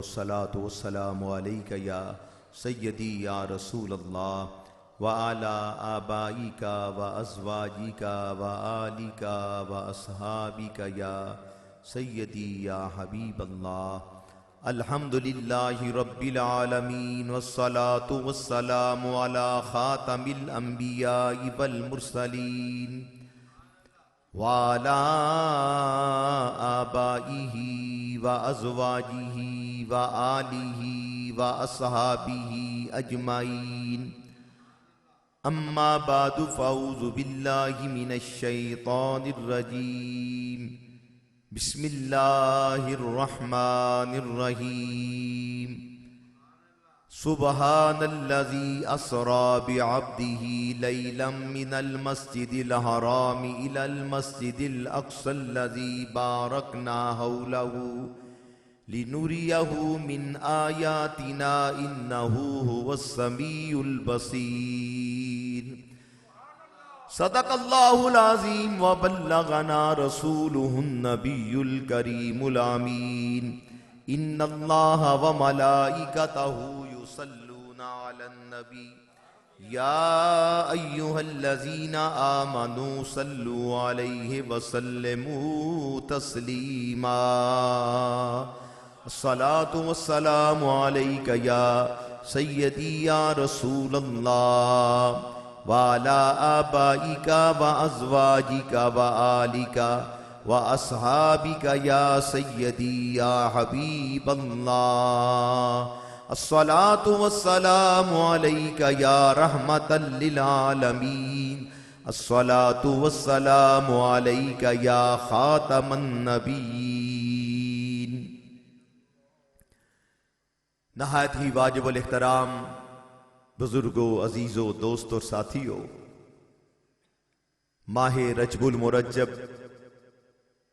सलातु वस्सलामु अलैका या सय्यदी या रसूल अल्लाह व अला आबाइका व अज़वाजिका व आलिका व अस्हाबिका या सय्यदी या हबीब अल्लाह। अल्हम्दुलिल्लाहि रब्बिल आलमीन वस्सलातु वस्सलामु अला खातमिल अंबियाइ वल मुरसलीन वाला आबाइही व अज़वाजिही व आलिही व अस्हाबिही अजमाइन। अम्मा बादु फ़अऊज़ु बिल्लाहि मिनश शैतानिर रजीम। बिस्मिल्लाहिर रहमानिर रहीम। सुब्हानल्लज़ी अस्रा बिअब्दिही लैलन मिनल मस्जिदिल हराम इलल मस्जिदिल अक़सल्लज़ी बारकना हौलहु लिनुरियहु मिन आयातिना इन्नहु हुवस्समीउल बसीर। सदक़ल्लाहुल अज़ीम व बल्लगना रसूलुहुन नबियुल करीमुल आमीन। इन्नल्लाहा व मलाइकतहु युसल्लूना अलन नबी या अय्युहल्लज़ीना आमनू सल्लु अलैहि व सल्लिमू तस्लीमा। अस्सलातु वस्सलामु अलैका या सय्यदी या रसूल अल्लाह व अला आबाइका व अज़वाजिका व आलिका व अस्हाबिका या सय्यदी या हबीब अल्लाह। अस्सलातु वस्सलामु अलैका या रहमतल लिल आलमीन। अस्सलातु वस्सलामु अलैका या खातमन नबीयीन। नहायत ही वाजिबुल इहतराम बुजुर्गो, अजीजो, दोस्तों, साथियों, माहे रजबुल मुरज्जब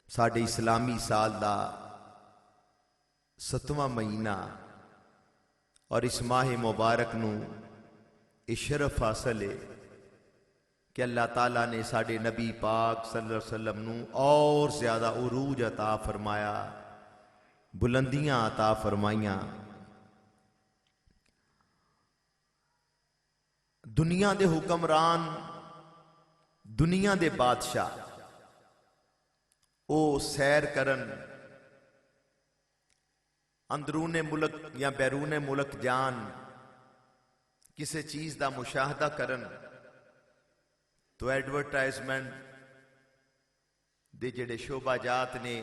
साडे इस्लामी साल दा 7वां महीना और इस माह मुबारक नू इह शरफ हासिल है कि अल्लाह ताला ने साडे नबी पाक सल्लल्लाहु अलैहि वसल्लम नू और ज्यादा उरूज अता फरमाया, बुलंदियां अता फरमाइयां। दुनिया दे हुक्मरान, दुनिया दे बादशाह ओ सैर करन, अंदरूने मुल्क या बैरूने मुल्क जान, किसी चीज का मुशाहदा करन तो एडवरटाइजमेंट दे जेड़े शोबाजात ने,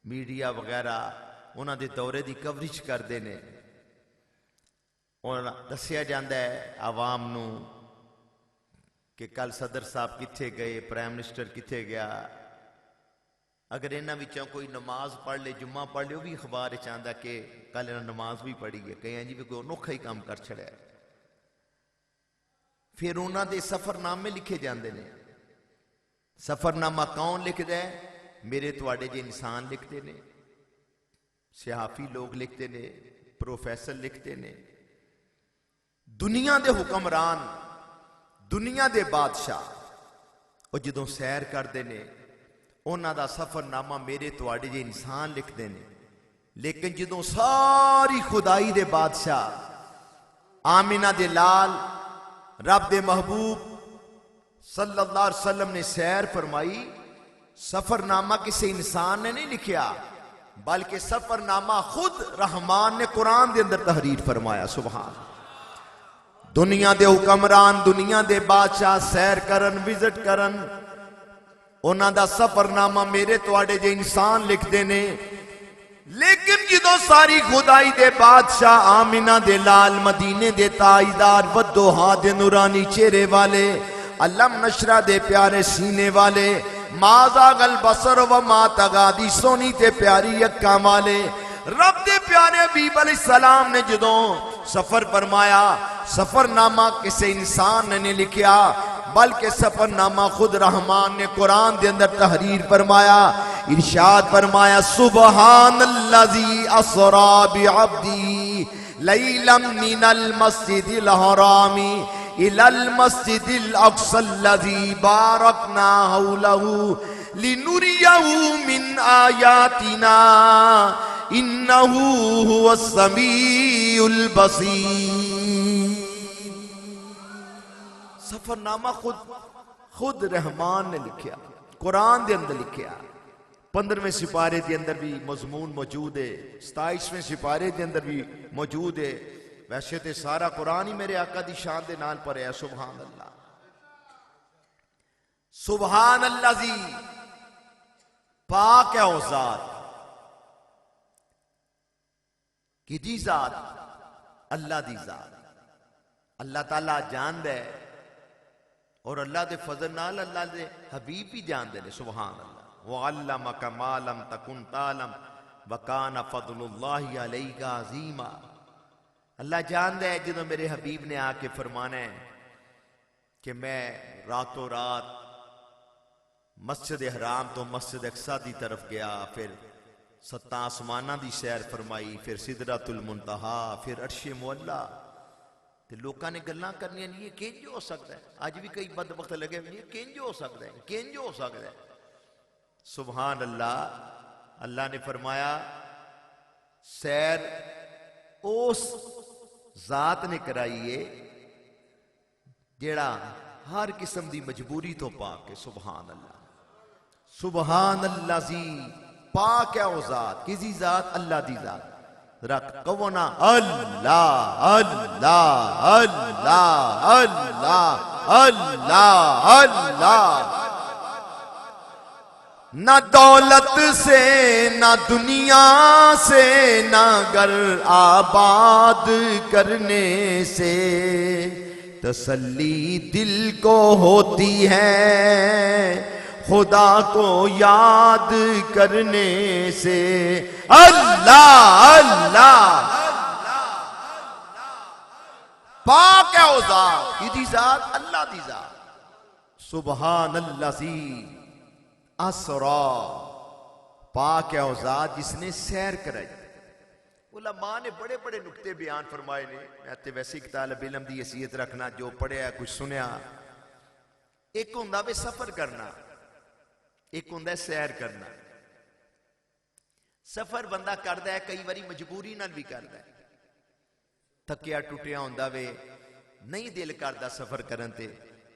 मीडिया वगैरह उन्हां दे दौरे की कवरेज करते हैं और दसिया जाता है आवाम नू कि कल सदर साहब किथे गए, प्राइम मिनिस्टर किथे गया। अगर इन्हां विचों कोई नमाज पढ़ ले, जुम्मा पढ़ ले, वो भी अखबार चाहता कि कल इन्हां नमाज भी पढ़ी है, कहीं जी भी कोई अनोखा ही काम कर छड़िया। फिर उन्हां दे सफरनामे लिखे जाते हैं। सफरनामा कौन लिखता है? मेरे तुहाडे जे इंसान लिखते हैं, सियाफी लोग लिखते हैं, प्रोफैसर लिखते हैं। दुनिया दे हुक्मरान, दुनिया दे बादशाह और जदों सैर करते हैं उन्हां दा सफरनामा मेरे तुहाडे जे इंसान लिखते हैं। लेकिन जदों सारी खुदाई दे बादशाह आमिना दे लाल रब दे महबूब सल्लल्लाहु अलैहि वसल्लम ने सैर फरमाई, सफरनामा किसी इंसान ने नहीं लिखा, बल्कि सफरनामा खुद रहमान ने कुरान दे अंदर तहरीर फरमाया। सुभान। दुनिया दे हुक्मरान, दुनिया दे बादशाह सैर करन, विजिट करन, उन्हां दा सफरनामा मेरे तुहाडे जे इंसान लिखते ने। लेकिन जदों सारी खुदाई दे बादशाह आमिना दे लाल, मदीने दे ताजदार, वद्दोहा दे नूरानी चेहरे वाले, अलम नशरा दे प्यारे सीने वाले, माज़ागल बसर व मा तगा दी सोनी ते प्यारी अक्कां वाले रब दे प्यारे हबीब अलैहिस्सलाम ने जदों सफर फरमाया, सफरनामा किसी इंसान ने नहीं लिखा, बल्कि सफरनामा खुद रहमान ने कुरान के अंदर तहरीर फरमाया। इरशाद फरमाया, सुब्हानल्लज़ी अस्रा बिअब्दी लैलन मिनल मस्जिदिल हरामी इलल मस्जिदिल अक़सल्लज़ी बारकना हौलहु लिनुरियहु मिन आयातिना इन्नहू हुवस समीउल बसीर। सफरनामा खुद रहमान ने लिखा, कुरान के अंदर लिखा। 15वें सिपारे के अंदर भी मजमून मौजूद है, 27वें सिपारे के अंदर भी मौजूद है। वैसे तो सारा कुरान ही मेरे आका दी शान दे नाल पर है। सुभान अल्लाह, सुभान अल्लाह जी, पाक है ओ जात की दी जात, अल्लाह दी जात। अल्लाह ताला जानदा है और अल्लाह दे फजल नाल अल्लाह दे हबीब भी जानते हैं। सुभान अल्लाह। वअल्लमका मा लम तकुन तालम वकाना फज़लुल्लाहि अलैका अज़ीमा। अल्लाह जानता है जो मेरे हबीब ने आके फरमाना है कि मैं रातों रात मस्जिद हराम तो मस्जिद अक्सा की तरफ गया, फिर 7 आसमाना की सैर फरमाई, फिर सिदरतुल मुंतहा, फिर अर्शे मुअल्ला। तो लोगों ने गल्लां करनियां, ये किंज हो सकता है? अज भी कई बदबख्त लगे ये किंज हो सकता है, किंज हो सकता है। सुभान अल्लाह। अल्लाह ने फरमाया सैर उस जात ने कराई है जेड़ा हर किस्म की मजबूरी तो पाक है। सुभान अल्लाह, सुभान अल्लाह जी, पाक है वो जात। किसी जात? अल्लाह दी जात। रख कहो ना अल्लाह अल्लाह अल्लाह अल्लाह अल्लाह अल्लाह। ना दौलत से ना दुनिया से ना घर आबाद करने से तसल्ली दिल को होती है, खुदा को याद करने से। अल्लाह अल्लाह, पाक है वो जात। किदी जात? अल्लाह दी जात। सुभान अल्लाह सी असरा, पाक है वो जात जिसने सैर कराई। उलमा ने बड़े बड़े नुक्ते बयान फरमाए ने। मैं तो वैसे एक तालिब इल्म की हैसियत रखना, जो पढ़िया कुछ सुनिया। एक हुंदा वे सफर करना, एक हुंदा सैर करना। सफर बंदा करता है कई बारी मजबूरी नाल भी करता है, थकिया टुटिया हुंदा वे, नहीं दिल करता सफर करन ते,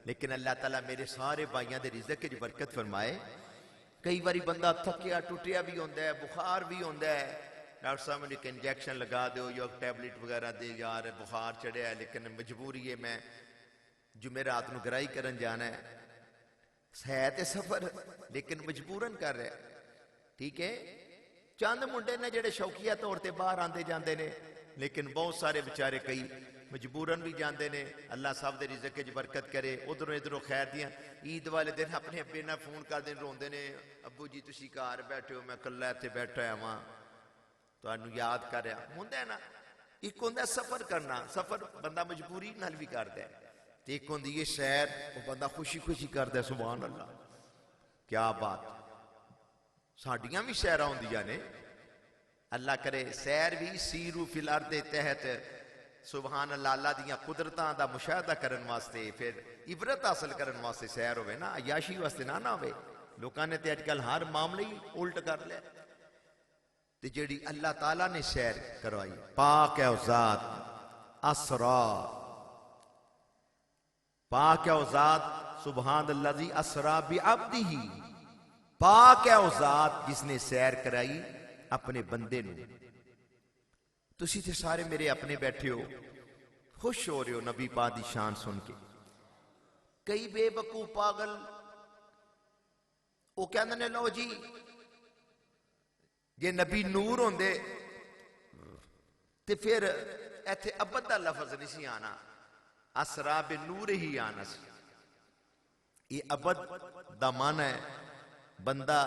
लेकिन अल्लाह ताला मेरे सारे भाइयों के रिज़्क च बरकत फरमाए। कई बारी बंदा थकिया टुटिया भी होंदा है, बुखार भी होंदा है, डॉक्टर साहब ने एक इंजैक्शन लगा दो या टैबलेट वगैरह दे, यार बुखार चढ़िया है लेकिन मजबूरी है, मैं जुमेरात को गराई करन जाना है तो सफर लेकिन मजबूरन कर रहा है। ठीक है, चंद मुंडे ने जेडे शौकिया तौर पर बाहर आते जाते हैं, लेकिन बहुत सारे बेचारे कई मजबूरन भी जाते हैं। अल्लाह सब के रिज़्क च बरकत करे। उधरों इधरों खैर दियां ईद वाले दिन अपने अब्बे नाल फोन करते रोंदे ने, अब्बू जी तुसी घर बैठे हो, मैं कल्ला इत्थे बैठा हुआ, तुहानू याद कर रहा हुंदा है ना। एक हुंदा सफर करना, सफर बंदा मजबूरी नाल भी करता है, ते एक हुंदी है सैर, वो बंदा खुशी खुशी करता है। सुभान अल्लाह, क्या बात। साडियां भी सैरां हुंदियां ने, अल्लाह करे सैर भी सीरू फिल अर्द दे तहत। सुभान अल्लाह, अल्लाह दियां कुदरतां दा मुशाहदा करन वास्ते, फिर इबरत हासिल करन वास्ते सैर होवे ना, अयाशी वास्ते ना होवे। लोकां ने ते अजकल हर मामले ही उल्ट कर लिया। ते जेड़ी अल्लाह ताला ने सैर करवाई, पाक है ज़ात असरा, पाक है ज़ात। सुभान अल्लाह जी असरा बि अब्दिही, पाक है वो ज़ात जिसने सैर कराई अपने बंदे नू। तुसी ते सारे मेरे अपने बैठे हो, खुश हो रहे हो नबी पाक दी शान सुन के। कई बेवकूफ पागल वो कहंदे ने लो जी जे नबी नूर होंदे ते फिर इत्थे अबद दा लफज नहीं सी आना, असरा बे नूर ही आना सी। ये अबद दा माना है बंदा,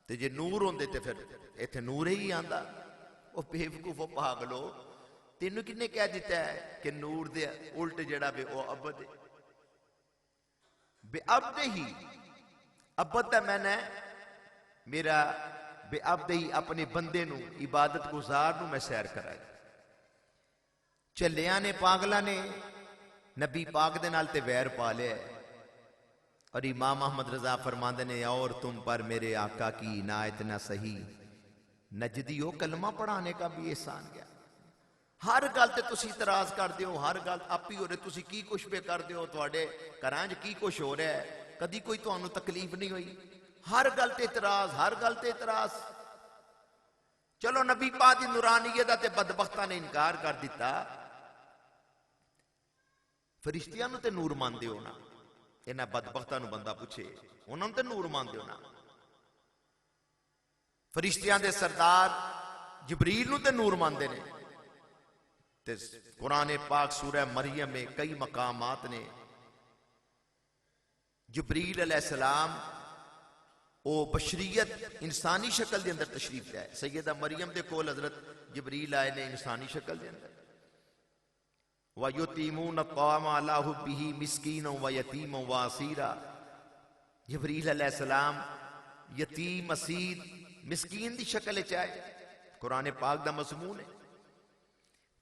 ते जे नूर होंदे ते फिर इत्थे नूर ही आंदा। वो बेवकूफो पागलो, तेनू किन्ने कह दिता है कि नूर दे उल्ट जड़ा वे वो अबद है। बेअब्द ही, अबद दा मैंने मेरा बेअब्द ही अपने बंदे नू, इबादत गुजार नू मैं सैर कराई। झल्लियां ने पागला ने नबी पाक दे नाल ते वैर पा लिया। और इमाम अहमद रजा फरमाते ने और तुम पर मेरे आका की इनायत न सही, नजदियो कलमा पढ़ाने का भी एहसान क्या। हर गल ते तुसी इतराज करते हो, हर गल आप ही हो रहे, तुसी की कुछ पे करते हो, तुहाडे घरां च की कुछ हो रहा है, कदी कोई तुहानू तकलीफ नहीं हुई। हर गल ते इतराज, हर गल ते इतराज। चलो नबी पाक दी नूरानियत दा ते बदबख्तां ने इनकार कर दिता, फरिश्तियां नू ते नूर मानदे हो ना। इन्हां बदबख्तां नू बंदा पुछे, उन्हां नू ते नूर मानदे हो ना। फरिश्तियां दे सरदार जबरील नू ते नूर मानदे ने। ते कुरान पाक सूरह मरियम में कई मकामात ने जबरील अलैहिस्सलाम ओ बशरियत इंसानी शक्ल के अंदर तशरीफ लाए। सैयदा मरियम दे कोल हजरत जबरील आए ने इंसानी शक्ल के अंदर। वयुतीमून अत्ताम अला हुब्बिही मिस्कीन व यतीम व असीरा। जबरील अलैहिस्सलाम यतीम, असीर, मिस्कीन की शक्ल च आए। कुरान पाक दा मज़मून है।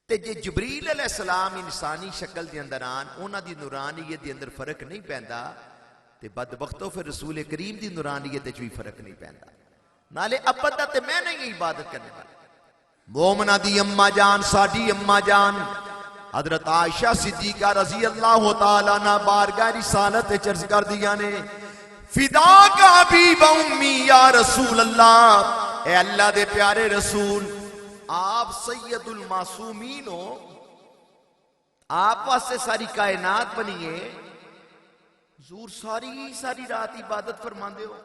ते जे जबरील अलैहिस्सलाम इंसानी शक्ल के अंदर आन, उन्हां दी नूरानियत के अंदर फर्क नहीं पैंदा, ते बदबख्तो फिर रसूल करीम की नूरानियत भी फर्क नहीं पैंदा। नाले अब्बा ते मैं नहीं इबादत करने वाला। मोमना दी अम्मा जान, साडी अम्मा जान हजरत आयशा सिद्दीका रजी अल्लाह तआला ना बारगाह रिसालत च अर्ज कर दिया ने, फिदा का भी उम्मी या रसूल अल्लाह, ए अल्लाह दे प्यारे रसूल, आप सैयदुल मासूमीन हो, आप वास्ते सारी कायनात बनी है। हुजूर सारी सारी रात इबादत फरमांदे हो,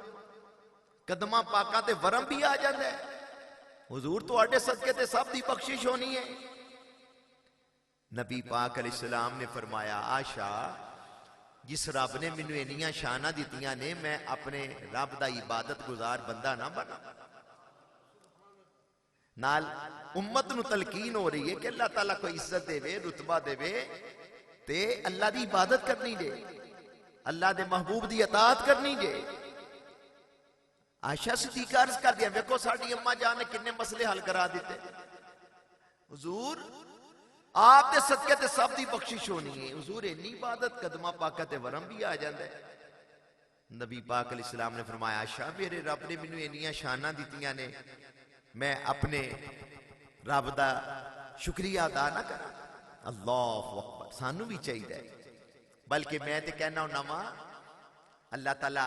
कदमा पाका ते वरम भी आ जाता है। हुजूर तुहाडे सदके ते सब दी बख्शिश होनी है। नबी पाक अलैहिस्सलाम ने फरमाया, आशा जिस रब ने मैनू इन्नियां शाना दित्तियां ने, मैं अपने रब दा इबादत गुजार बंदा ना बना। नाल उम्मत नू तलकीन हो रही है कि अल्लाह ताला को इज्जत देवे, रुतबा देवे, ते अल्लाह दी इबादत करनी जे, अल्लाह दे महबूब दी अतात करनी जे। आयशा सिद्दीका अर्ज कर दिया, देखो साडी अम्मा जान ने किन्ने मसले हल करा दिते। हुजूर आप दे सदके ते सब दी बख्शिश होनी है। हुजूर इन्नी इबादत कदमा पाका ते वरम भी आ जाता है। नबी पाक अलैहिस्सलाम ने फरमाया, आयशा मेरे रब ने मैनू इन्नियां शाना दित्तियां ने, मैं अपने रब दा शुक्रिया अदा ना करा। अल्लाहु अकबर। सानू भी चाहिए, बल्कि मैं तो कहना नवा अल्लाह ताला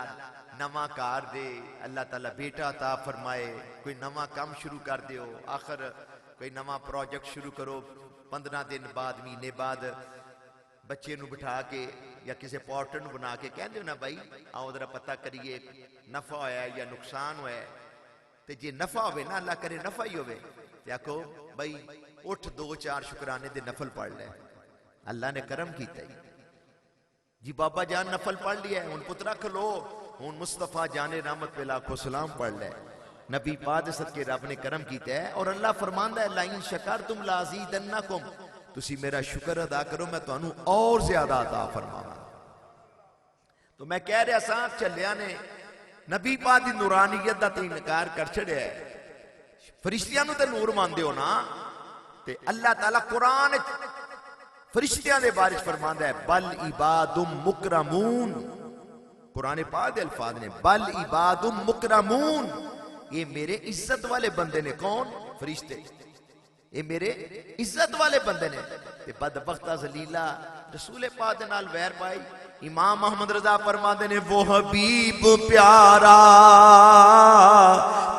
नवा कार दे, अल्लाह ताला बेटा अता फरमाए, कोई नवा काम शुरू कर दियो, आखिर कोई नवा प्रोजेक्ट शुरू करो, 15 दिन बाद, महीने बाद बच्चे नू बिठा के या किसी पोर्टर नू बना के कहते हो ना, भाई आओ जरा पता करिए नफा होया या नुकसान होया। ते जे नफा होवे ना, अल्लाह करे नफा ही होवे, ते आखो भाई उठ 2-4 शुक्राने दे नफल पढ़ ले, अल्लाह ने करम कीता जी। बाबा जान नफल पढ़ लिया, हुण पुत्रा खलो, हुण मुस्तफा जाने रहमत पे लाखो सलाम पढ़ ले। नबी पाक सदके रब ने करम किया है। और अल्लाह फरमांदा है, लाइन शकरतुम लाज़ीदन्नकुम, तुसी मेरा शुक्र अदा करो मैं तुहानू और ज्यादा अता फरमावां। तो मैं कह रहा सा, चलिया ने नबी पाक दी नूरानियत दा ते इनकार कर छड़िया है। फरिश्तियां नू ते नूर मानदे हो ना, ते अल्लाह ताला कुरान फरिश्तियां दे बारे च फरमांदा है, बल इबादुम मुकरमून। कुरान पाक दे अल्फाज ने, बल इबादुम मुकरमून, ये मेरे इज्जत वाले बंदे ने। कौन? फरिश्ते। ये मेरे इज्जत वाले बंदे ने। ते बदबख्ता जलीला रसूल पाक दे नाल वैर पाई। इमाम अहमद रजा फरमाते ने, वो हबीब प्यारा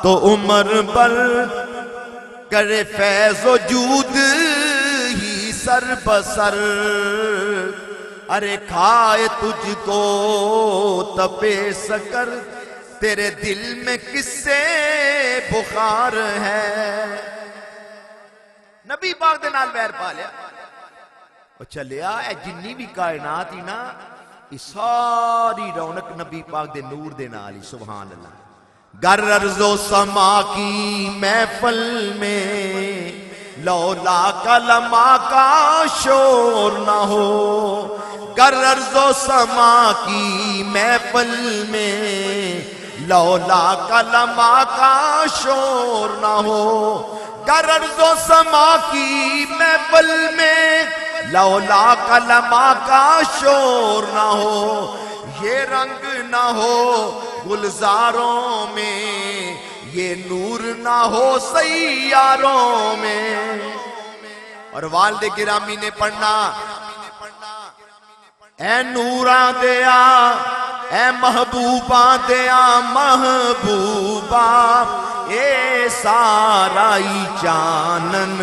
तो उम्र पर करे फैज़ो जूद ही सर बसर, अरे खाए तुझको तपे सकर, तेरे दिल में किससे बुखार है। नबी पाक दे नाल वैर पा लिया, और चलिया ए जिन्नी भी कायनात ही ना, ये सारी रौनक नबी पाक दे नूर दे नाल ही। सुभान अल्लाह। गर अर्ज़ो समा की महफल में लौला कलमा का शोर ना हो, गर अर्ज़ो समा की महफल में लौला कलमा का शोर ना हो, गर अर्ज़ो समा की महफल में लौला कलमा का शोर ना हो, ये रंग ना हो गुलजारों में, ये नूर ना हो सैयारों में। और वालिद गिरामी ने पढ़ना, ए नूरा दिया ए महबूबा दिया महबूबा, ए सारा ही चानन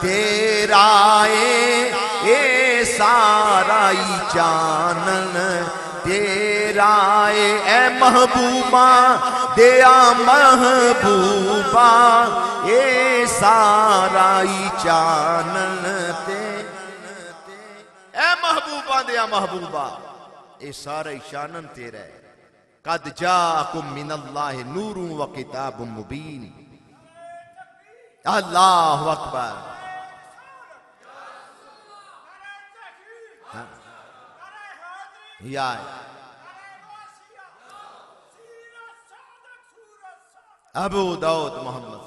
तेरा ए सारा ही चानन तेरा ए महबूबा दिया महबूबा, ए सारा ही चानन ते ए महबूबा दिया महबूबा, ए सारा ही चानन तेरा है। कद जाकुम मिनल्लाह नूरुन व किताबुम मुबीन। अल्लाहु अकबर। या अबू दाऊद मोहम्मद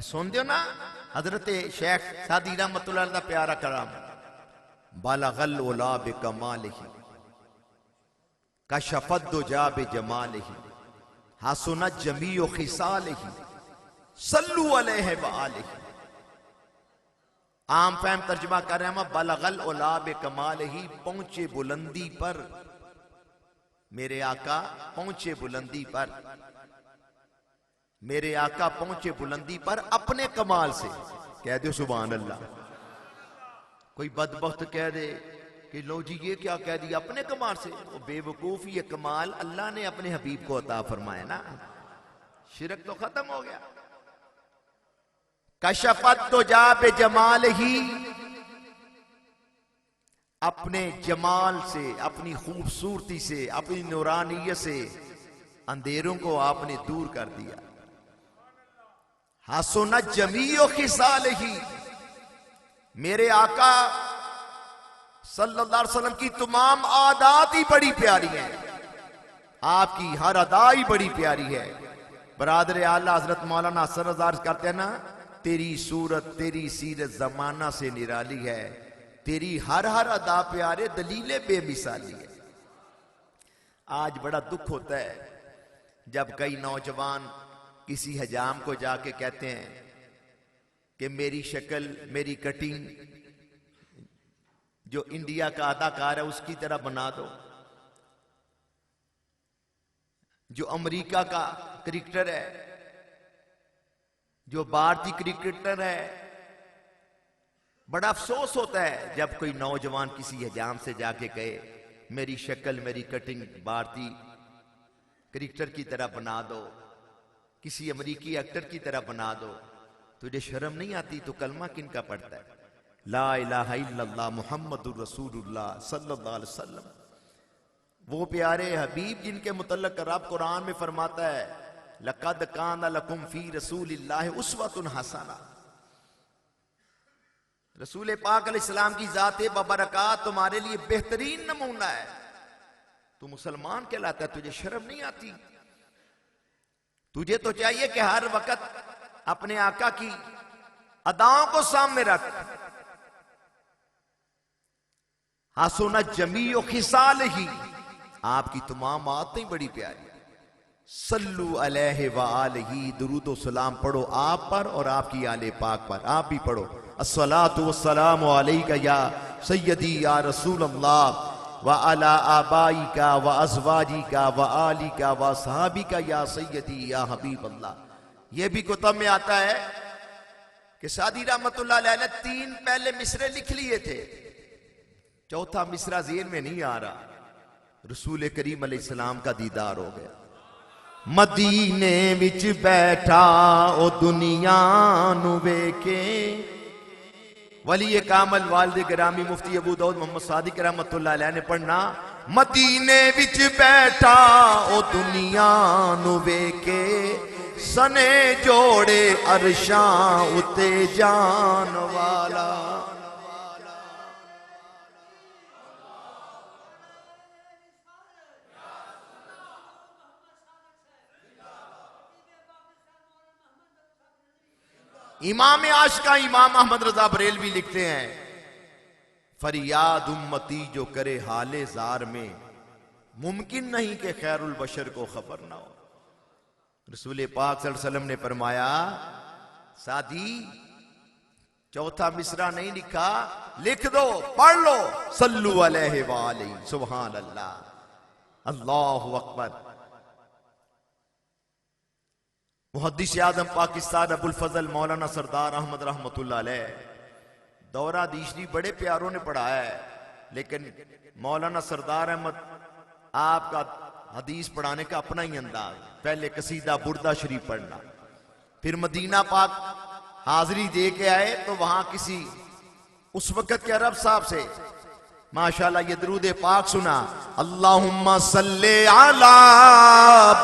सुन दियो ना, हजरत शेख सादी रहमतुल्लाह दा प्यारा कलाम। बलगल उला बिकमालिही कशफत दुजा बिजमालिही हसनत जमीउ खिसालिही सल्लु अलैहि व आलिही। आम फहम तर्जुमा कर रहे हैं, बलगल उला बिकमालिही, पहुंचे बुलंदी पर, मेरे आका पहुंचे बुलंदी पर, मेरे आका पहुंचे बुलंदी पर अपने कमाल से। कह दो सुभान अल्लाह। कोई बदबख्त कह दे कि लो जी ये क्या कह दिया अपने कमाल से, वो बेवकूफ, ये कमाल अल्लाह ने अपने हबीब को अता फरमाया ना, शिरक तो खत्म हो गया। कशफत तो जा बे जमाल ही, अपने जमाल से, अपनी खूबसूरती से, अपनी नूरानियत से अंधेरों को आपने दूर कर दिया। हसनत जमीओ खिसाल ही, मेरे आका सल्लल्लाहु अलैहि वसल्लम की तमाम आदात ही बड़ी प्यारी हैं, आपकी हर अदा ही बड़ी प्यारी है। बरादर आला हजरत मौलाना हसन रज़ा करते हैं ना, तेरी सूरत तेरी सीरत जमाना से निराली है, तेरी हर हर अदा प्यारे दलीले बेमिसाली है। आज बड़ा दुख होता है जब कई नौजवान किसी हजाम को जाके कहते हैं कि मेरी शक्ल मेरी कटिंग जो इंडिया का अदाकार है उसकी तरह बना दो, जो अमेरिका का क्रिकेटर है, जो भारतीय क्रिकेटर है। बड़ा अफसोस होता है जब कोई नौजवान किसी हजाम से जाके कहे मेरी शक्ल मेरी कटिंग भारतीय क्रिकेटर की तरह बना दो, किसी अमेरिकी एक्टर की तरह बना दो। तुझे शर्म नहीं आती? तो कलमा किन का पढ़ता है? ला इलाहा इल्लल्लाह मुहम्मदुर रसूलुल्लाह सल्लल्लाहु अलैहि वसल्लम, वो प्यारे हबीब जिनके मुतल्लिक रब कुरान में फरमाता है लक़द काना लकुम फी रसूलिल्लाहि उस्वतुन हसना। रसूल पाक अलैहिस्सलाम की जाते बबरकात तुम्हारे लिए बेहतरीन नमूना है। तू मुसलमान कहलाता है, तुझे शर्म नहीं आती? तुझे तो चाहिए कि हर वक्त अपने आका की अदाओं को सामने रख। हसनत जमीओ खिसाल ही, आपकी तमाम आदतें बड़ी प्यारी। सल्लु अलैहि व आलिही, दुरूद व सलाम पढ़ो आप पर और आपकी आले पाक पर। आप भी पढ़ो अस्सलातु वस्सलामु अलैका या सय्यदी या रसूल अल्लाह व अला आबाइका व अज़वाजिका व आलिका व सहाबिका या सय्यदी या हबीब अल्लाह। यह भी कुतुब में आता है कि सादी रहमतुल्लाह अलैह ने 3 पहले मिसरे लिख लिए थे, चौथा मिसरा ज़ेहन में नहीं आ रहा। रसूल करीम अलैहिस्सलाम का दीदार हो गया। मदीने विच बैठा ओ दुनिया नु वेखे, वली कामल वालिद गिरामी मुफ्ती अबू दाऊद मोहम्मद सादिक रहमतुल्लाह अलैह ने पढ़ना, मदीने विच बैठा ओ दुनिया नु वेखे, सने जोड़े अरशां उते जान वाला। इमाम आशिका इमाम अहमद रजा बरेलवी लिखते हैं, फरियाद उम्मती जो करे हाले जार में, मुमकिन नहीं कि खैरुल बशर को खबर ना हो। रसूल पाक सल्लल्लाहु अलैहि वसल्लम ने फरमाया, सादी चौथा मिसरा नहीं लिखा, लिख दो, पढ़ लो, सल्लु अलैहि व अलैहि, सुभान अल्लाह, अल्लाहु अकबर। मुहद्दिस आज़म पाकिस्तान अबुल फजल मौलाना सरदार अहमद रहमतुल्लाह अलैह, दौरा दीशरी बड़े प्यारों ने पढ़ाया है, लेकिन मौलाना सरदार अहमद आपका हदीस पढ़ाने का अपना ही अंदाज, पहले कसीदा बुर्दा शरीफ पढ़ना, फिर मदीना पाक हाजिरी दे के आए तो वहां किसी उस वक्त के अरब साहब से माशाल्लाह ये दरूद पाक सुना, अल्लाहुम्मा सल्ले अला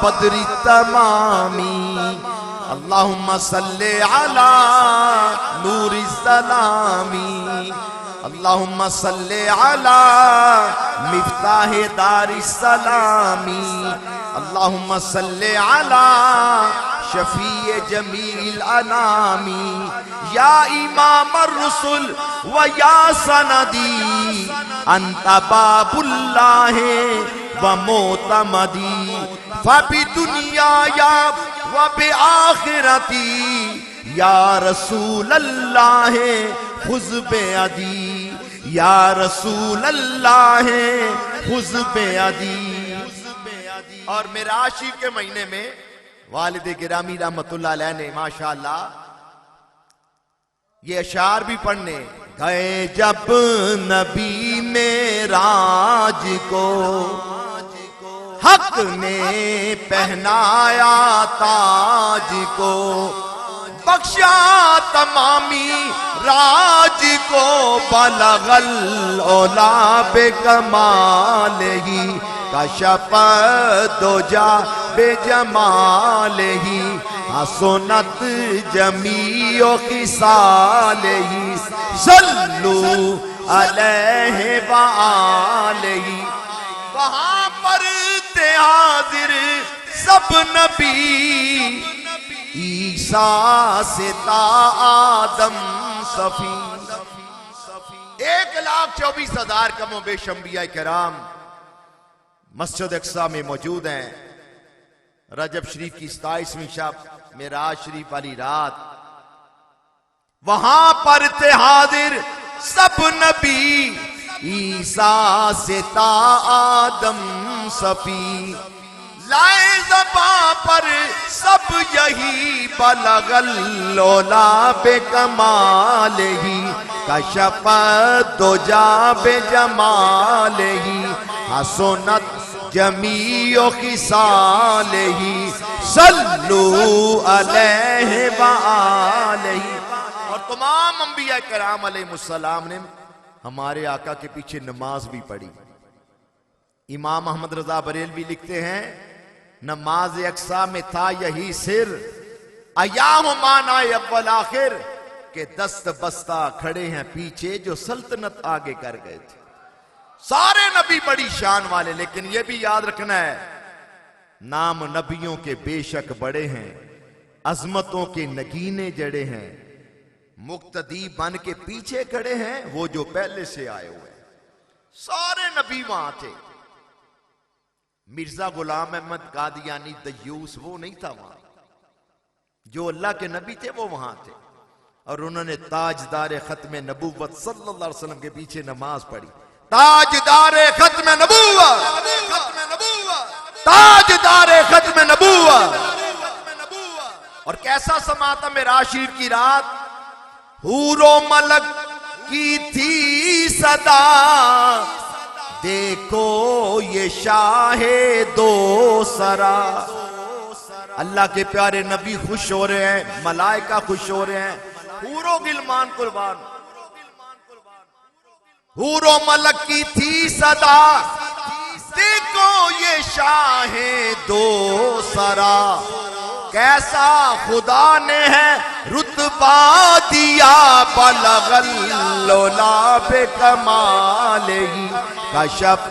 बदरी तमामी, अल्लाहुम्मा सल्ले अला नूरि सलामी, अल्लाहुम्मा सल्ले अला मिफ्ताहे दारि सलामी, अल्लाहुम्मा सल्ले अला शफीए जमील अनामी, या इमाम रुसुल व या सनदी, अंता बाबुल्लाहे व मोतमदी, फबी दुनिया या व बे आखिरती, या रसूल अल्लाह खुज बे अदी, या रसूल अल्लाह खुज बे अदी। और मेराज शरीफ के महीने में वालिद गिरामी रहमतुल्लाह अलैह ने माशाअल्लाह ये अशार भी पढ़ने गए, जब नबी मेराज को हक ने पहनाया ताज को, बख्शा तमामी राज को, बलगल ओला बे कमाल ही, कशफ दोजा बे जमाल ही, हसनत जमीओ खिसाल ही, सल्लु अलैहि व आलिही। वहां पर थे हाजिर सब नबी, ईसा से ता आदम सफी, 1,24,000 कमो बेश अंबिया किराम मस्जिद अक्सा में मौजूद हैं। रजब शरीफ की 27वीं शब मेराज शरीफ वाली रात, वहां पर थे हाजिर सब नबी, ईसा से ता आदम सफी, लाए ज़बां पर सब यही, बलगल लोला बे कमाल ही, कशफ दोजा बे जमाल ही, हसनत जमीओ खिसाल ही, सल्लु अलैहि व आलिही। और तमाम अंबिया किराम अलैहिमुस्सलाम ने हमारे आका के पीछे नमाज भी पढ़ी। इमाम अहमद रजा बरेलवी लिखते हैं, नमाज अक्सा में था यही सिर, अयाम माना अव्वल आखिर, के दस्त बस्ता खड़े हैं पीछे जो सल्तनत आगे कर गए थे। सारे नबी बड़ी शान वाले, लेकिन यह भी याद रखना है, नाम नबियों के बेशक बड़े हैं, अजमतों के नगीने जड़े हैं, मुक्तदी बन के पीछे खड़े हैं वो जो पहले से आए हुए हैं। सारे नबी वहां थे। मिर्जा गुलाम अहमद कादियानी दयूस वो नहीं था वहां, जो अल्लाह के नबी थे वो वहां थे, और उन्होंने ताजदार खत्म नबूवत सल्लल्लाहु अलैहि वसल्लम के पीछे नमाज पढ़ी। ताजदार खत्म नबूवत, ताजदार खत्म नबूवत। और कैसा समा था मेराज शरीफ की रात, हूरो मलक की थी सदा, देखो ये शाहे दो सरा। अल्लाह के प्यारे नबी खुश हो रहे हैं, मलाइका खुश हो रहे हैं, हूरो गिलमान कुर्बान, हूरो मलक की थी सदा, देखो ये शाहे दो सरा। कैसा खुदा ने है रुतबा दिया, बलगल लोला बे कमाल ही, कशफ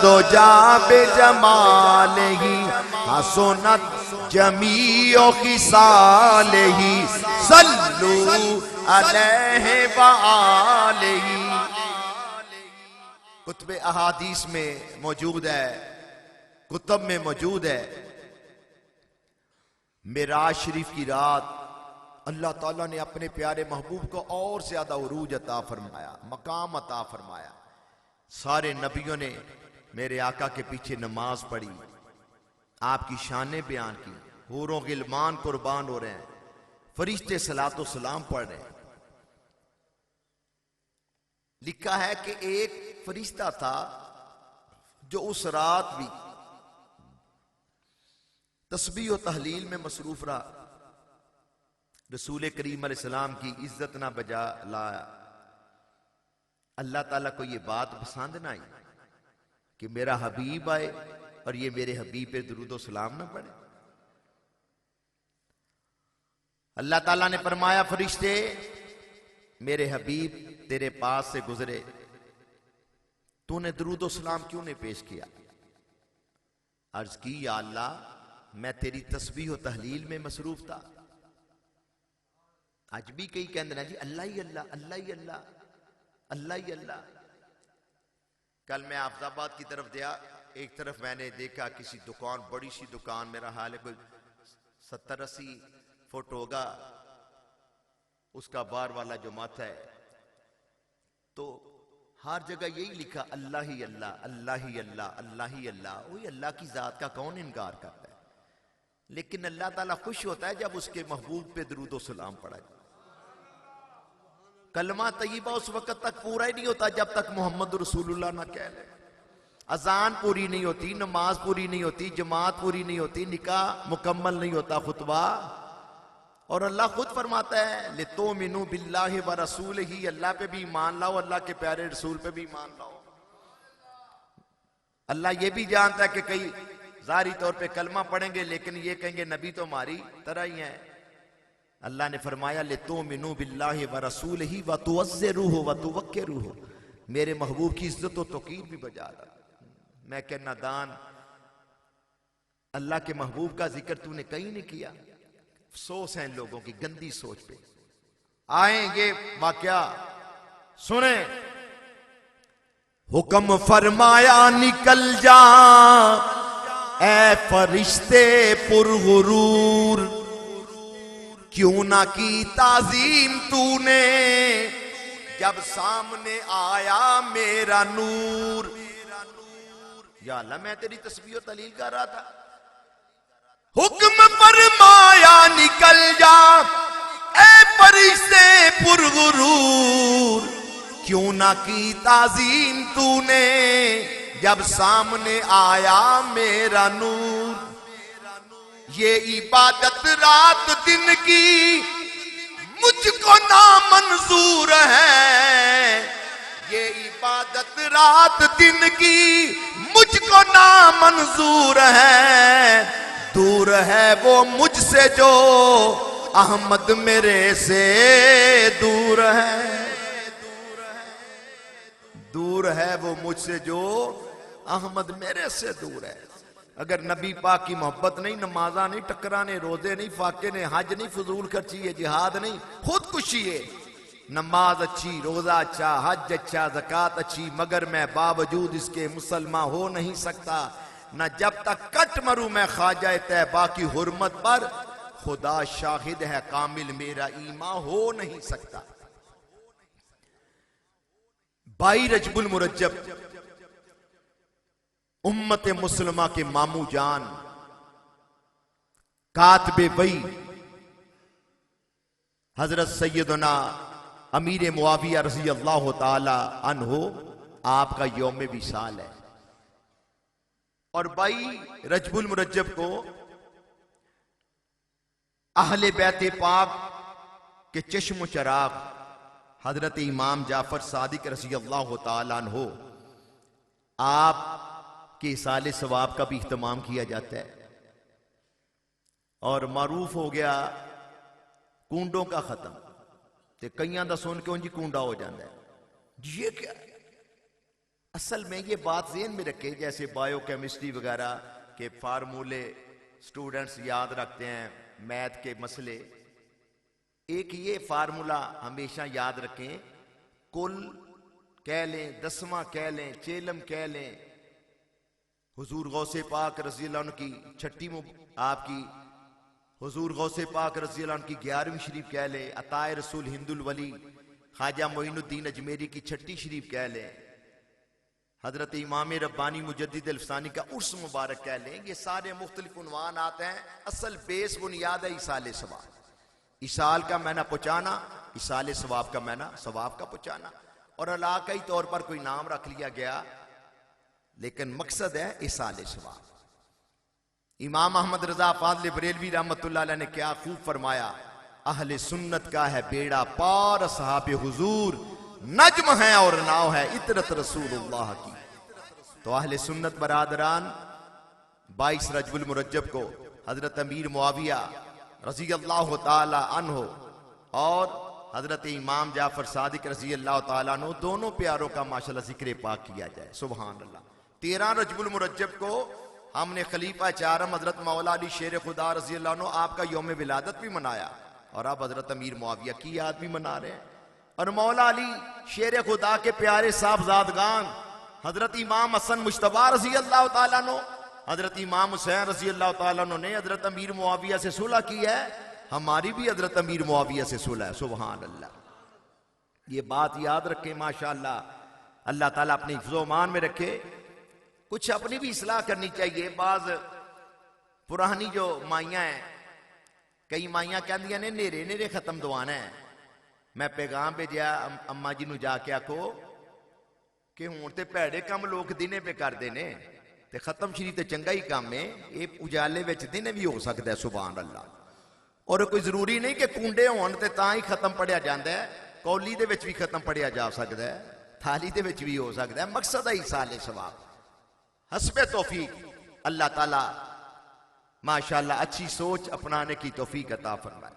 दोजा बे जमाल ही, हसनत जमीओ खिसाल ही, सल्लु अलैहि व आलिही। कुतुब अहादीस में मौजूद है कुतुब में मौजूद है, मेराज शरीफ की रात अल्लाह ताला ने अपने प्यारे महबूब को और ज्यादा उरूज अता फरमाया, मकाम अता फरमाया। सारे नबियों ने मेरे आका के पीछे नमाज पढ़ी, आपकी शानें बयान की, हूरों गिलमान कुर्बान हो रहे हैं, फरिश्ते सलातो सलाम पढ़ रहे हैं। लिखा है कि एक फरिश्ता था जो उस रात भी तस्बीह और तहलील में मसरूफ रहा, रसूल करीम अलैहिस्सलाम की इज्जत ना बजा लाया। अल्लाह ताला को यह बात पसंद ना आई कि मेरा हबीब आए और ये मेरे हबीब पे दुरूद सलाम ना पढ़े। अल्लाह ताला ने फरमाया, फरिश्ते मेरे हबीब तेरे पास से गुजरे, तूने दुरूद सलाम क्यों नहीं पेश किया? अर्ज की, या अल्लाह मैं तेरी तस्बीह और तहलील में मसरूफ था। आज भी कई कहते ना जी अल्लाह ही अल्लाह, अल्लाह ही अल्लाह, अल्लाह ही अल्लाह। कल मैं आफताबाद की तरफ गया, एक तरफ मैंने देखा किसी दुकान, बड़ी सी दुकान, मेरा हाल है कोई 70-80 फुट होगा, उसका बार वाला जो माथा है, तो हर जगह यही लिखा अल्लाह ही अल्लाह, अल्लाह ही अल्लाह, अल्लाह ही अल्लाह। वही अल्लाह की जात का कौन इनकार करता है? लेकिन अल्लाह ताला खुश होता है जब उसके महबूब पे दुरूद सलाम पढ़ा जाए। कलमा तय्यबा उस वक्त तक पूरा ही नहीं होता जब तक मोहम्मद रसूलुल्लाह ना कह ले। अजान पूरी नहीं होती, नमाज पूरी नहीं होती, जमात पूरी नहीं होती, निकाह मुकम्मल नहीं होता, खुतबा। और अल्लाह खुद फरमाता है, लितुमिनु बिल्लाहि व रसूलिही, अल्लाह पे भी ईमान लाओ, अल्लाह के प्यारे रसूल पे भी ईमान लाओ। अल्लाह ये भी जानता है कि कई जाहिरी तौर पे कलमा पढ़ेंगे लेकिन ये कहेंगे नबी तो हमारी तरह ही है। अल्लाह ने फरमाया, लितुमिनु बिल्लाहि व रसूलिही व तुअज़्ज़िरूहु व तुवक्किरूहु, मेरे महबूब की इज्जत और तौकीर भी बजा रहा। मैं कहना दान, अल्लाह के महबूब का जिक्र तूने कहीं नहीं किया। अफसोस है इन लोगों की गंदी सोच पे। आएंगे वाकया सुने, हुक्म फरमाया निकल जा ए फरिश्ते पुरगुरूर, क्यों ना की ताजीम तूने जब सामने आया मेरा नूर। या अल्लाह मैं तेरी तस्बीह और तहलील कर रहा था, हुक्म फरमाया निकल जा ए फरिश्ते पुरगुरूर, क्यों ना की ताजीम तूने जब सामने आया मेरा नूर। ये इबादत रात दिन की मुझको ना मंजूर है, ये इबादत रात दिन की मुझको ना मंजूर है। दूर है वो मुझसे जो अहमद मेरे से दूर है, दूर है वो मुझसे जो अहमद मेरे से दूर है। अगर नबी पाक की मोहब्बत नहीं, नमाजा नहीं, टकराने, रोजे नहीं, फाके ने, हज नहीं, फजूल खर्ची है, जिहाद नहीं, खुदकुशी है। नमाज अच्छी, रोजा अच्छा, हज अच्छा, ज़कात अच्छी, मगर मैं बावजूद इसके मुसलमान हो नहीं सकता। न जब तक कट मरूं मैं ख्वाजा तैबा की हुर्मत पर, खुदा शाहिद है कामिल मेरा ईमान हो नहीं सकता। 22 रजबुल मुरज्जब उम्मत मुसलमा के मामू जान कातबे वही हजरत सैयदना अमीर मुआविया रज़ी अल्लाह ताला अन्हो, आपका यौम विसाल है। और 22 रजबुल मुरज्जब को अहले बैत पाक के चश्म चराग हजरत इमाम जाफर सादिक रज़ी अल्लाह ताला अन्हो, आप के साले सवाब का भी इख्तिमाम किया जाता है। और मारूफ हो गया कूंडों का खत्म, तो कईयां दा सुन के उंजी कूंडा हो जाता है। ये क्या है? असल में ये बात ज़हन में रखे, जैसे बायोकेमिस्ट्री वगैरह के फार्मूले स्टूडेंट्स याद रखते हैं, मैथ के मसले। एक ये फार्मूला हमेशा याद रखें, कुल कह लें, दसवां कह लें, चेलम कह लें, हुजूर गौसे पाक रज़ी अल्लाह अन्हु की छठी आपकी हुजूर गौसे पाक रज़ी अल्लाह अन्हु की 11वीं शरीफ कह ले, अताए रसूल हिंदुल वली ख्वाजा मोइनुद्दीन अजमेरी की छठी शरीफ कह ले, हजरत इमाम रब्बानी मुजद्दिद अल्फसानी का उर्स मुबारक कह लें। ये सारे मुख्तलिफ उन्वान आते हैं। असल बेस बुनियाद है इसाले सवाब। इसाल का मैना पहुंचाना, इसाले सवाब का मैना सवाब का पहुंचाना। और इलाकाई तौर पर कोई नाम रख लिया गया, लेकिन मकसद है इसाले सवाब। इमाम अहमद रजा फाज़िल बरेलवी रहमतुल्लाह अलैह ने क्या खूब फरमाया, अहले सुन्नत का है बेड़ा पार, असहाबे हुजूर नज्म है और नाव है इतरत रसूलुल्लाह की। तो अहले सुन्नत बरादरान 22 रजबुल मुरज्जब को हजरत अमीर मुआविया रज़ी अल्लाह ताला अन्हो और हजरत इमाम जाफर सादिक रज़ी अल्लाह ताला अन्हो दोनों प्यारों का माशाल्लाह जिक्र पाक किया जाए। सुभान अल्लाह। 13 रजबुल मुरज्जब को हमने खलीफा चारम हजरत मौला अली शेर खुदा रज़ी अल्लाह अन्हो आपका यौम विलादत भी मनाया, और अब हजरत अमीर मुआविया की याद भी मना रहे हैं। और मौला अली शेर खुदा के प्यारे साहबजादगान हजरत इमाम हसन मुश्तबा रज़ी अल्लाह ताला अन्हु, हजरत इमाम हुसैन रज़ी अल्लाह ताला अन्हु ने हजरत अमीर मुआविया से सुलह की है। हमारी भी हजरत अमीर मुआविया से सुलह है। सुभान अल्लाह। ये बात याद रखें माशाअल्लाह, अल्लाह ताला अपने हिफ्ज़-ओ-मान में रखे। कुछ अपनी भी इस्लाह करनी चाहिए। बाज पुरानी जो माइयां हैं, कई माइयां कहदियां ने नेरे नेरे खत्म दवाना है। मैं पैगाम भेजा अम्मा जी नूं जाके आखो कि हुण ते भैड़े काम लोग दिने पे करते ने, ते खत्म शरीफ ते चंगा ही काम है। ये उजाले विच दिने भी हो सकता है। सुभान अल्लाह। और कोई जरूरी नहीं कि कुंडे होण ते तां ही खत्म पढ़िया जाता है, कौली दे विच भी खत्म पढ़िया जा सकता है, थाली दे विच भी हो सकता है। मकसद है इसाले सवाब। हस्बे तौफीक अल्लाह ताला माशाअल्लाह अच्छी सोच अपनाने की तौफीक अता फरमाए।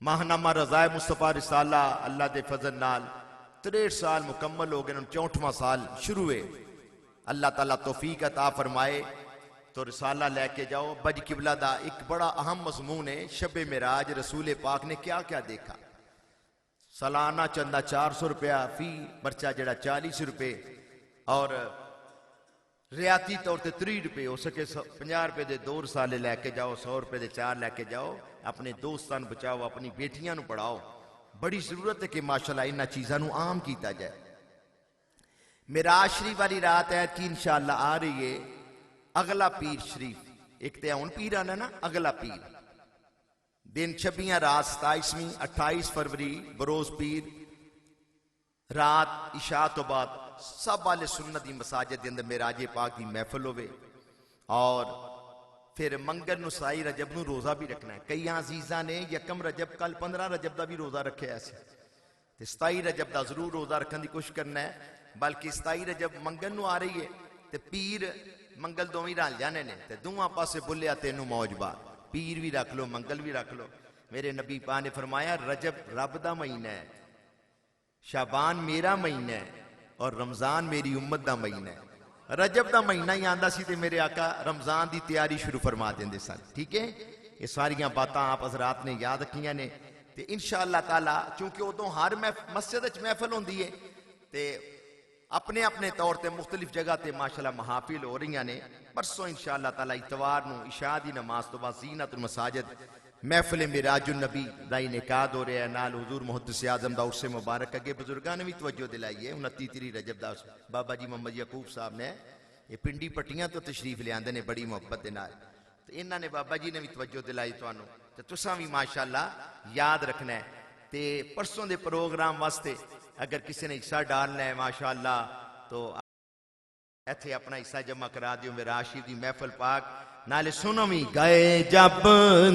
माहनामा रज़ाए मुस्तफ़ा रिसाला अल्लाह दे फजल नाल 63 साल मुकम्मल हो गए, 64वां साल शुरू हुए। अल्लाह ताला तौफीक अता फरमाए तो रिसाला लेके जाओ। बज किबला दा एक बड़ा अहम मज़मून है शब मिराज। रसूल पाक ने क्या क्या देखा। सालाना चंदा 400 रुपया, फी पर्चा जड़ा 40 रुपये, और रियाती तौर पर 30 रुपये, हो सके 50 रुपये के 2 रसाले लैके जाओ, 100 रुपये के 4 लैके जाओ। अपने दोस्तां नूं बचाओ, अपनी बेटियां नूं पढ़ाओ। बड़ी जरूरत है कि माशाअल्लाह इन्हां चीज़ां नूं आम किया जाए। मिराज शरीफ वाली रात है कि इंशाअल्लाह आ रही है। अगला पीर शरीफ, एक तो हुण पीर आना ना, अगला पीर दिन 26 रात 27वीं 28 फरवरी बरोज पीर रात इशा तो बाद सब वाले सुन्नत दी मसाजिद के अंदर मिराजे पाक की महफिल होवे। और फिर मंगल नूं साई रजब नूं रोजा भी रखना है। कई अजीजा ने यकम रजब कल 15 रजब का भी रोजा रखे ऐसे, 27 रजब का जरूर रोजा रखने की कोशिश करना है। बल्कि 27 रजब मंगल नूं आ रही है, तो पीर मंगल दोवें रल जाने ने, ते दोवां पासे बुलिया तेनू मौजबा। पीर भी रख लो, मंगल भी रख लो। मेरे नबी पा ने फरमाया रजब रब दा महीना है, शाबान मेरा महीना है, और रमजान मेरी उम्मत दा महीना है। रजब दा महीना ही आंदा सी ते मेरे आका रमजान की तैयारी शुरू फरमा देंदे सन। ठीक है, ये सारियां बातां आप हज़रात ने याद रखियां ने। ते इंशाअल्लाह ताला चूंकि उदों हर मस्जिद विच महफिल होंदी है, ते अपने अपने तौर पर मुख्तलिफ जगह पर माशाअल्लाह महाफिल हो रही ने। परसों इंशाअल्लाह ताला इतवार नूं इशा दी नमाज तो बाद ज़ीनतुल मसाजिद महफिल मिराजुन नबी दा इनेकाद हो रहा है। नाल हुजूर मुहद्दिस आज़म दा उर्से मुबारक अगे बुजुर्गां ने भी तवज्जो दिलाई है। 29 रजब दा बाबा जी मोहम्मद यकूब साहब ने ये पिंडी पट्टियां तो तशरीफ लियांदे ने बड़ी मुहब्बत दे नाल, तो इन्हां ने बाबा जी ने भी तवज्जो दिलाई तुहानू, तो तुसां भी माशाअल्लाह याद रखना है। ते परसों दे प्रोग्राम वास्ते अगर किसी ने हिस्सा डालना है माशाअल्लाह तो इत्थे अपना हिस्सा जमा करा दियो। मेरा आशिक दी महफिल पाक नाले सुनो भी। गए जब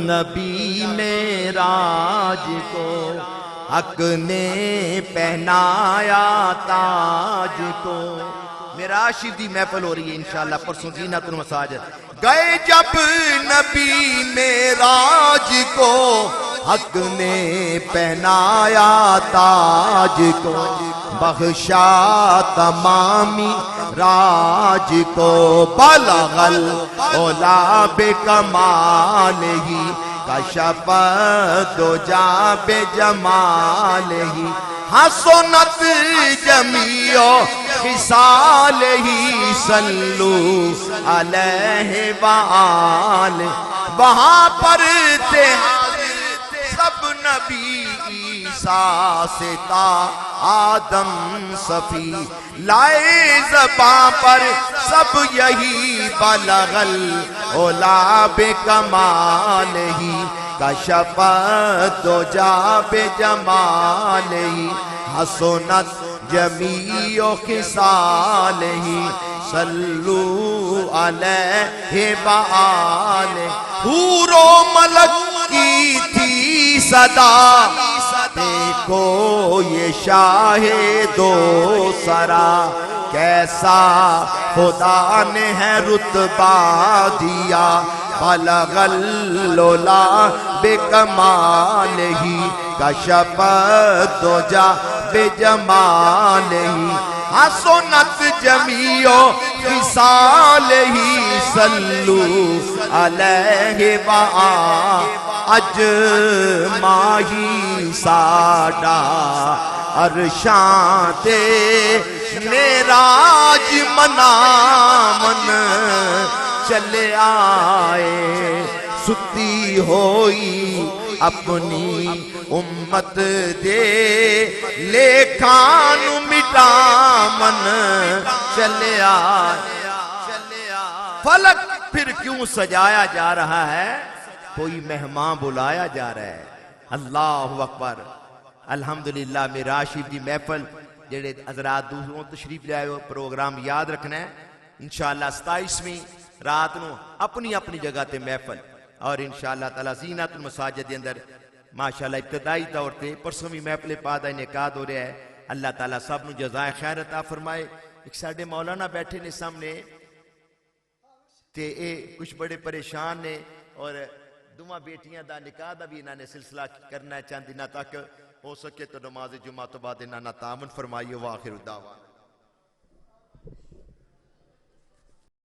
नबी मेराज को हक ने पहनाया ताज को। मेरा आशिक दी महफिल हो रही है इंशाअल्लाह परसों ज़ीनतुल मसाजिद। गए जब नबी मेराज को हक ने पहनाया ताज को, बख्शा तमामी राज को, बलगल ओला बे कमाल ही कशफ दुजा बेजमालिही हसनत जमीओ खिसालिही सल्लू अलैहि व आले। वहां पर थे सब नबी ईसा से ता आदम सफी, लाए ज़बां पर सब यही बलगल ओला बेकमाल ही। कशफ दुजा बेजमालिही हसनत जमीओ खिसालिही सल्लू अलैहि व आले। हूरो मलक की थी सदा देखो ये शाहे दो सरा, कैसा खुदा ने है रुतबा दिया बलगल लोला बेकमालिही। कशफ दुजा बेजमालिही हसनत जमीओ खिसालिही सल्लू अलैहि व आले। अज माही साडा अरशां ते मेराज मनावन चले आए, सुती होई अपनी उम्मत दे लेखान मिटावन चले आए। फलक फिर क्यों सजाया जा रहा है, कोई मेहमान बुलाया जा रहा है। अल्लाहु अकबर। अल्हम्दुलिल्लाह मेराज शरीफ दी महफिल जेड़े हजरात दूसरों तशरीफ ले आए हो प्रोग्राम याद रखना है। इंशाअल्लाह 27वीं रात को अपनी अपनी जगह ते महफिल और इंशाअल्लाह ताला ज़ीनतुल मसाजिद के अंदर माशाअल्लाह इब्तदाई तौर पर परसों भी महफिल पादा इनेकाद हो रहा है। अल्लाह ताला सब नूं जज़ाए खैर अता फरमाए। एक साडे मौलाना बैठे ने सामने ते कुछ बड़े परेशान ने और दुआ बेटियां दा निकाह दा भी इन्होंने सिलसिला करना चाहती ना, तक हो सके तो नमाज जुमा तो बाद इन्होंने तामन फरमाइए। वाखिर दावा।